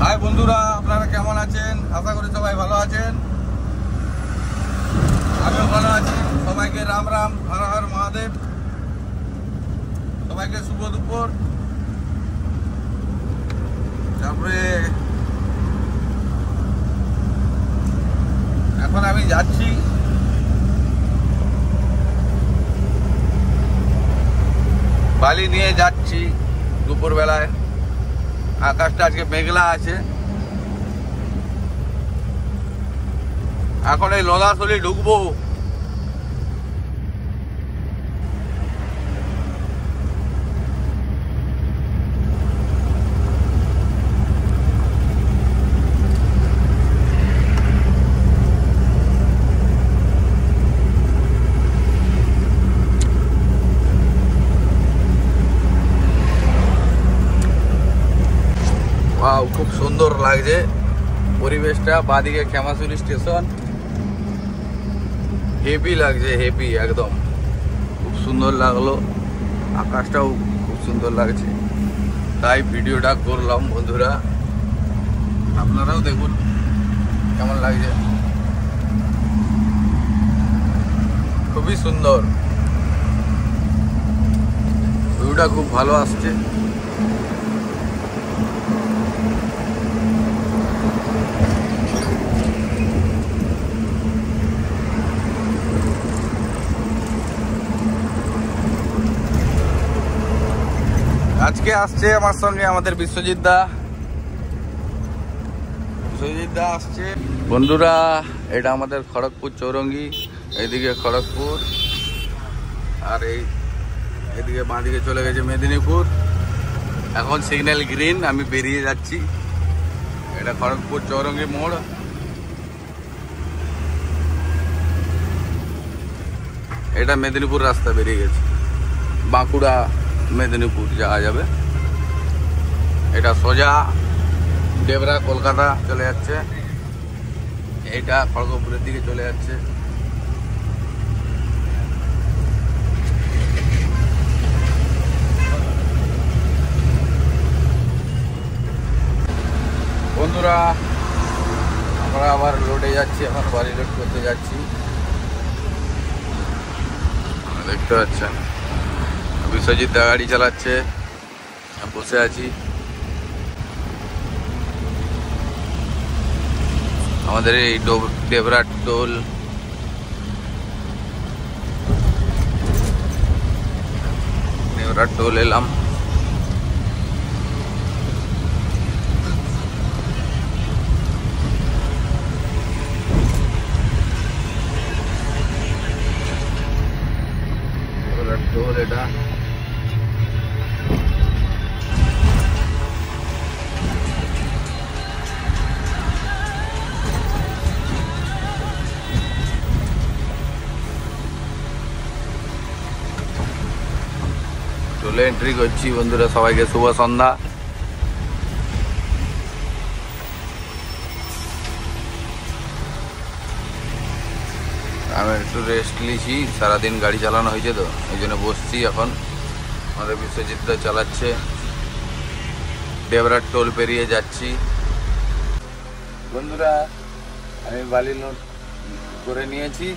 High বন্ধুরা, আপনারা কেমন আছেন? আশা করি সবাই ভালো আছেন। আমিও ভালো আছি। সবাইকে রাম রাম, হর হর মহাদেব। সবাইকে শুভ দুপুর। তারপরে এখন আমি যাচ্ছি বালি নিয়ে যাচ্ছি দুপুরবেলায়। আকাশটা আজকে মেঘলা আছে। এখন এই লোধাশলী ঢুকবো। খুব সুন্দর লাগছে পরিবেশটা। বাদিকে ক্ষেমাশুলি স্টেশন, হেভি লাগছে, হেভি একদম। খুব সুন্দর লাগলো, আকাশটাও খুব সুন্দর লাগছে, তাই ভিডিওটা করলাম। বন্ধুরা আপনারাও দেখুন কেমন লাগছে। খুবই সুন্দর, ভিউটা খুব ভালো আসছে। আজকে আসছে আমার সঙ্গে আমাদের বিশ্বজিৎ দা আসছে। বন্ধুরা এটা আমাদের খড়গপুর চৌরঙ্গি, এইদিকে খড়গপুর, আর এইদিকে বাঁদিকে চলে গেছে মেদিনীপুর। এখন সিগন্যাল গ্রিন, আমি বেরিয়ে যাচ্ছি। এটা খড়গপুর চৌরঙ্গি মোড়। এটা মেদিনীপুর রাস্তা বেরিয়ে গেছে, বাঁকুড়া মেদিনীপুর যাওয়া যাবে। এটা সোজা ডেবরা কলকাতা চলে যাচ্ছে, এইটা খড়গপুরের দিকে চলে যাচ্ছে। বন্ধুরা আমরা আবার রোডে যাচ্ছি, এখন বাড়ি লোড করতে যাচ্ছি। দেখতে পাচ্ছেন বিশ্বজিৎ দা গাড়ি চালাচ্ছে, বসে আছি। আমাদের এই ডেবরা টোল এলাম। টোল এটা টোলে এন্ট্রি করছি। বন্ধুরা সবাইকে শুভ সন্ধ্যা। আমি একটু রেস্ট নিয়েছি, সারাদিন গাড়ি চালানো হয়েছে তো, এই জন্য বসছি। এখন আমাদের বিশ্বজিৎ দা চালাচ্ছে। ডেবরা টোল পেরিয়ে যাচ্ছি। বন্ধুরা আমি বালি লোড করে নিয়েছি,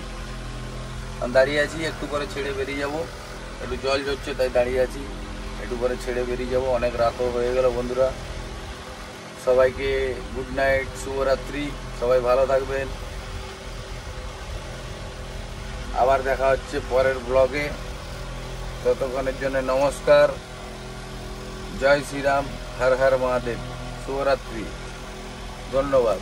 দাঁড়িয়ে আছি। একটু পরে ছেড়ে বেরিয়ে যাব। একটু জল ঝরছে তাই দাঁড়িয়ে আছি, একটু পরে ছেড়ে বেরিয়ে যাব। অনেক রাতও হয়ে গেল। বন্ধুরা সবাইকে গুড নাইট, শুভরাত্রি। সবাই ভালো থাকবেন। আবার দেখা হচ্ছে পরের ব্লগে। ততক্ষণের জন্য নমস্কার, জয় শ্রীরাম, হর হর মহাদেব, শুভরাত্রি, ধন্যবাদ।